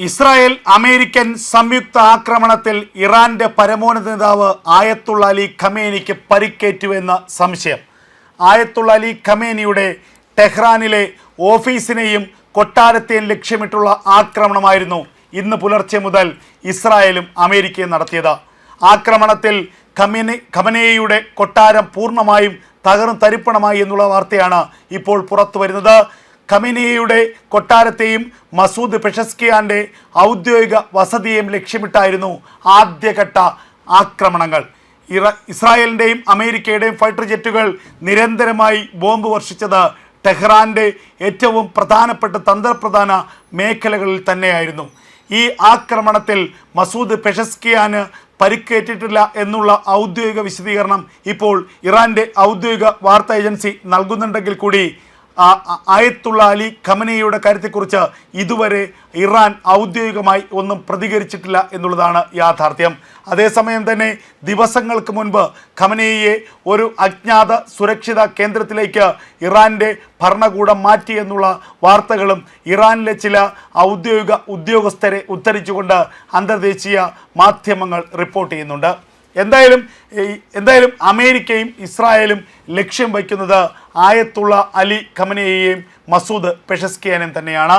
Israel American സംയുക്ത ആക്രമണത്തിൽ ഇറാന്റെ പരമോന്നത നേതാവ് ആയത്തുള്ള അലി ഖമേനിക്ക് പരിക്കേറ്റുവെന്ന സംശയം. ആയത്തുള്ള അലി ഖമേനിയുടെ ടെഹ്റാനിലെ ഓഫീസിനെയും കൊട്ടാരത്തെയും ലക്ഷ്യമിട്ടുള്ള ആക്രമണമായിരുന്നു ഇന്ന് പുലർച്ചെ മുതൽ ഇസ്രായേലും അമേരിക്കയും നടത്തിയത്. ആക്രമണത്തിൽ ഖമനേയിയുടെ കൊട്ടാരം പൂർണ്ണമായും തരിപ്പണമായി എന്നുള്ള വാർത്തയാണ് ഇപ്പോൾ പുറത്തു വരുന്നത്. ഖമനേയിയുടെ കൊട്ടാരത്തെയും മസൂദ് പെഷസ്കിയാന്റെ ഔദ്യോഗിക വസതിയെയും ലക്ഷ്യമിട്ടായിരുന്നു ആദ്യഘട്ട ആക്രമണങ്ങൾ. ഇസ്രായേലിൻ്റെയും അമേരിക്കയുടെയും ഫൈറ്റർ ജെറ്റുകൾ നിരന്തരമായി ബോംബ് വർഷിച്ചത് ടെഹ്റാന്റെ ഏറ്റവും പ്രധാനപ്പെട്ട തന്ത്രപ്രധാന മേഖലകളിൽ തന്നെയായിരുന്നു. ഈ ആക്രമണത്തിൽ മസൂദ് പെഷസ്കിയാന് പരിക്കേറ്റിട്ടില്ല എന്നുള്ള ഔദ്യോഗിക വിശദീകരണം ഇപ്പോൾ ഇറാന്റെ ഔദ്യോഗിക വാർത്താ ഏജൻസി നൽകുന്നുണ്ടെങ്കിൽ കൂടി ആയത്തുള്ള അലി ഖമനേയിയുടെ കാര്യത്തെക്കുറിച്ച് ഇതുവരെ ഇറാൻ ഔദ്യോഗികമായി ഒന്നും പ്രതികരിച്ചിട്ടില്ല എന്നുള്ളതാണ് യാഥാർത്ഥ്യം. അതേസമയം തന്നെ ദിവസങ്ങൾക്ക് മുൻപ് ഖമനേയിയെ ഒരു അജ്ഞാത സുരക്ഷിത കേന്ദ്രത്തിലേക്ക് ഇറാന്റെ ഭരണകൂടം മാറ്റി എന്നുള്ള വാർത്തകളും ഇറാനിലെ ചില ഔദ്യോഗിക ഉദ്യോഗസ്ഥരെ ഉദ്ധരിച്ചുകൊണ്ട് അന്തർദേശീയ മാധ്യമങ്ങൾ റിപ്പോർട്ട് ചെയ്യുന്നുണ്ട്. എന്തായാലും അമേരിക്കയും ഇസ്രായേലും ലക്ഷ്യം വയ്ക്കുന്നത് ആയത്തുള്ള അലി ഖമനേയിയെയും മസൂദ് പെഷസ്കിയാനെയും തന്നെയാണ്.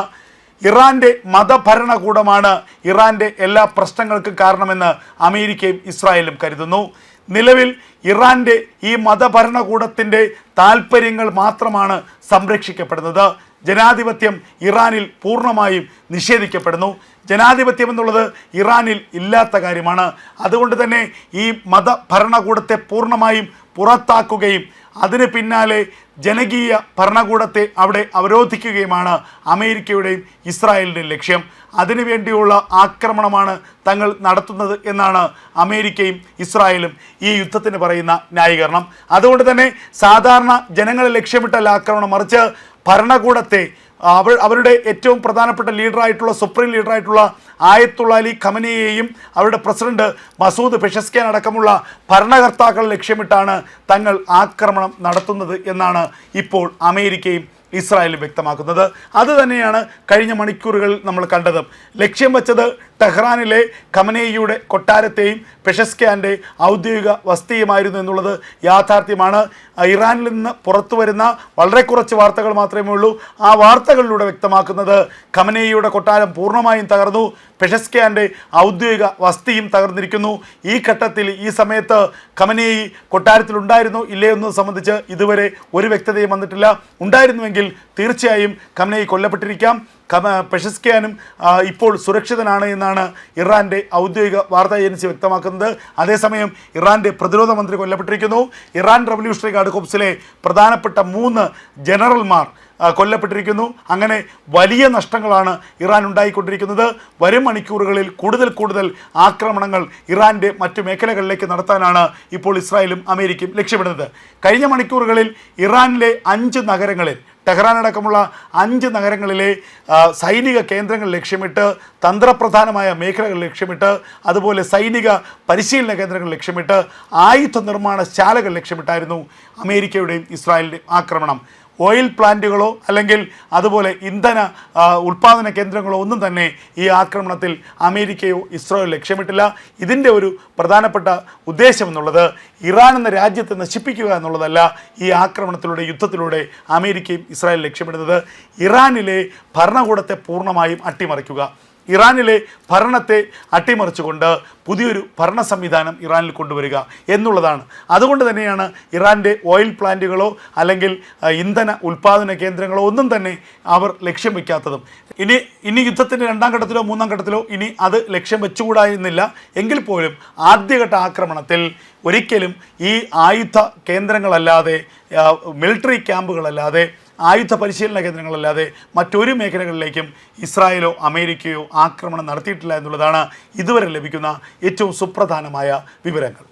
ഇറാന്റെ മതഭരണകൂടമാണ് ഇറാന്റെ എല്ലാ പ്രശ്നങ്ങൾക്കും കാരണമെന്ന് അമേരിക്കയും ഇസ്രായേലും കരുതുന്നു. നിലവിൽ ഇറാന്റെ ഈ മതഭരണകൂടത്തിൻ്റെ താൽപ്പര്യങ്ങൾ മാത്രമാണ് സംരക്ഷിക്കപ്പെടുന്നത്. ജനാധിപത്യം ഇറാനിൽ പൂർണ്ണമായും നിഷേധിക്കപ്പെടുന്നു. ജനാധിപത്യം എന്നുള്ളത് ഇറാനിൽ ഇല്ലാത്ത കാര്യമാണ്. അതുകൊണ്ട് തന്നെ ഈ മതഭരണകൂടത്തെ പൂർണ്ണമായും പുറത്താക്കുകയും അതിന് പിന്നാലെ ജനകീയ ഭരണകൂടത്തെ അവിടെ അവരോധിക്കുകയുമാണ് അമേരിക്കയുടെയും ഇസ്രായേലിൻ്റെയും ലക്ഷ്യം. അതിനുവേണ്ടിയുള്ള ആക്രമണമാണ് തങ്ങൾ നടത്തുന്നത് എന്നാണ് അമേരിക്കയും ഇസ്രായേലും ഈ യുദ്ധത്തിന് പറയുന്ന ന്യായീകരണം. അതുകൊണ്ട് തന്നെ സാധാരണ ജനങ്ങളെ ലക്ഷ്യമിട്ടല്ല ആക്രമണം, മറിച്ച് ഭരണകൂടത്തെ അവരുടെ ഏറ്റവും പ്രധാനപ്പെട്ട ലീഡറായിട്ടുള്ള സുപ്രീം ലീഡറായിട്ടുള്ള ആയത്തുള്ള അലി ഖമനേയിയെയും അവരുടെ പ്രസിഡന്റ് മസൂദ് പെഷസ്കിയാൻ അടക്കമുള്ള ഭരണകർത്താക്കളെ ലക്ഷ്യമിട്ടാണ് തങ്ങൾ ആക്രമണം നടത്തുന്നത് എന്നാണ് ഇപ്പോൾ അമേരിക്കയും ഇസ്രായേലും വ്യക്തമാക്കുന്നത്. അതുതന്നെയാണ് കഴിഞ്ഞ മണിക്കൂറുകളിൽ നമ്മൾ കണ്ടത്. ലക്ഷ്യം വെച്ചത് ടെഹ്റാനിലെ ഖമനേയിയുടെ കൊട്ടാരത്തെയും പെഷസ്കിയാൻ്റെ ഔദ്യോഗിക വസതിയുമായിരുന്നു എന്നുള്ളത് യാഥാർത്ഥ്യമാണ്. ഇറാനിൽ നിന്ന് പുറത്തു വരുന്ന വളരെ കുറച്ച് വാർത്തകൾ മാത്രമേ ഉള്ളൂ. ആ വാർത്തകളിലൂടെ വ്യക്തമാക്കുന്നത് ഖമനേയിയുടെ കൊട്ടാരം പൂർണ്ണമായും തകർന്നു, പെഷസ്കിയാൻ്റെ ഔദ്യോഗിക വസതിയും തകർന്നിരിക്കുന്നു. ഈ ഘട്ടത്തിൽ ഈ സമയത്ത് ഖമനേയി കൊട്ടാരത്തിലുണ്ടായിരുന്നോ ഇല്ലേ എന്നത് സംബന്ധിച്ച് ഇതുവരെ ഒരു വ്യക്തതയും വന്നിട്ടില്ല. ഉണ്ടായിരുന്നുവെങ്കിൽ തീർച്ചയായും ഖമനേയി കൊല്ലപ്പെട്ടിരിക്കാം. പെഷസ്കിയാനും ഇപ്പോൾ സുരക്ഷിതനാണ് എന്നാണ് ഇറാൻ്റെ ഔദ്യോഗിക വാർത്താ ഏജൻസി വ്യക്തമാക്കുന്നത്. അതേസമയം ഇറാൻ്റെ പ്രതിരോധ മന്ത്രി കൊല്ലപ്പെട്ടിരിക്കുന്നു. ഇറാൻ റവല്യൂഷണറി ഗാർഡ് കോർപ്സിലെ പ്രധാനപ്പെട്ട 3 ജനറൽമാർ കൊല്ലപ്പെട്ടിരിക്കുന്നു. അങ്ങനെ വലിയ നഷ്ടങ്ങളാണ് ഇറാൻ ഉണ്ടായിക്കൊണ്ടിരിക്കുന്നത്. വരും മണിക്കൂറുകളിൽ കൂടുതൽ ആക്രമണങ്ങൾ ഇറാൻ്റെ മറ്റു മേഖലകളിലേക്ക് നടത്താനാണ് ഇപ്പോൾ ഇസ്രായേലും അമേരിക്കയും ലക്ഷ്യമിടുന്നത്. കഴിഞ്ഞ മണിക്കൂറുകളിൽ ഇറാനിലെ 5 നഗരങ്ങളിൽ, ടെഹ്റാൻ അടക്കമുള്ള 5 നഗരങ്ങളിലെ സൈനിക കേന്ദ്രങ്ങൾ ലക്ഷ്യമിട്ട്, തന്ത്രപ്രധാനമായ മേഖലകൾ ലക്ഷ്യമിട്ട്, അതുപോലെ സൈനിക പരിശീലന കേന്ദ്രങ്ങൾ ലക്ഷ്യമിട്ട്, ആയുധ നിർമ്മാണ ശാലകൾ ലക്ഷ്യമിട്ടായിരുന്നു അമേരിക്കയുടെയും ഇസ്രായേലിൻ്റെയും ആക്രമണം. ഓയിൽ പ്ലാന്റുകളോ അല്ലെങ്കിൽ അതുപോലെ ഇന്ധന ഉൽപ്പാദന കേന്ദ്രങ്ങളോ ഒന്നും തന്നെ ഈ ആക്രമണത്തിൽ അമേരിക്കയോ ഇസ്രായേലോ ലക്ഷ്യമിട്ടില്ല. ഇതിൻ്റെ ഒരു പ്രധാനപ്പെട്ട ഉദ്ദേശം എന്നുള്ളത് ഇറാൻ എന്ന രാജ്യത്തെ നശിപ്പിക്കുക എന്നുള്ളതല്ല. ഈ ആക്രമണത്തിലൂടെ, യുദ്ധത്തിലൂടെ അമേരിക്കയും ഇസ്രായേൽ ലക്ഷ്യമിടുന്നത് ഇറാനിലെ ഭരണകൂടത്തെ പൂർണ്ണമായും അട്ടിമറിക്കുക, ഇറാനിലെ ഭരണത്തെ അട്ടിമറിച്ചുകൊണ്ട് പുതിയൊരു ഭരണ സംവിധാനം ഇറാനിൽ കൊണ്ടുവരിക എന്നുള്ളതാണ്. അതുകൊണ്ട് തന്നെയാണ് ഇറാൻ്റെ ഓയിൽ പ്ലാന്റുകളോ അല്ലെങ്കിൽ ഇന്ധന ഉൽപ്പാദന കേന്ദ്രങ്ങളോ ഒന്നും തന്നെ അവർ ലക്ഷ്യം വയ്ക്കാത്തതും. ഇനി യുദ്ധത്തിൻ്റെ 2ാം ഘട്ടത്തിലോ 3ാം ഘട്ടത്തിലോ ഇനി അത് ലക്ഷ്യം വെച്ചുകൂടായിരുന്നില്ല. എങ്കിൽ പോലും ആദ്യഘട്ട ആക്രമണത്തിൽ ഒരിക്കലും ഈ ആയുധ കേന്ദ്രങ്ങളല്ലാതെ, മിലിറ്ററി ക്യാമ്പുകളല്ലാതെ, ആയുധ പരിശീലന കേന്ദ്രങ്ങളല്ലാതെ മറ്റൊരു മേഖലകളിലേക്കും ഇസ്രായേലോ അമേരിക്കയോ ആക്രമണം നടത്തിയിട്ടില്ല എന്നുള്ളതാണ് ഇതുവരെ ലഭിക്കുന്ന ഏറ്റവും സുപ്രധാനമായ വിവരങ്ങൾ.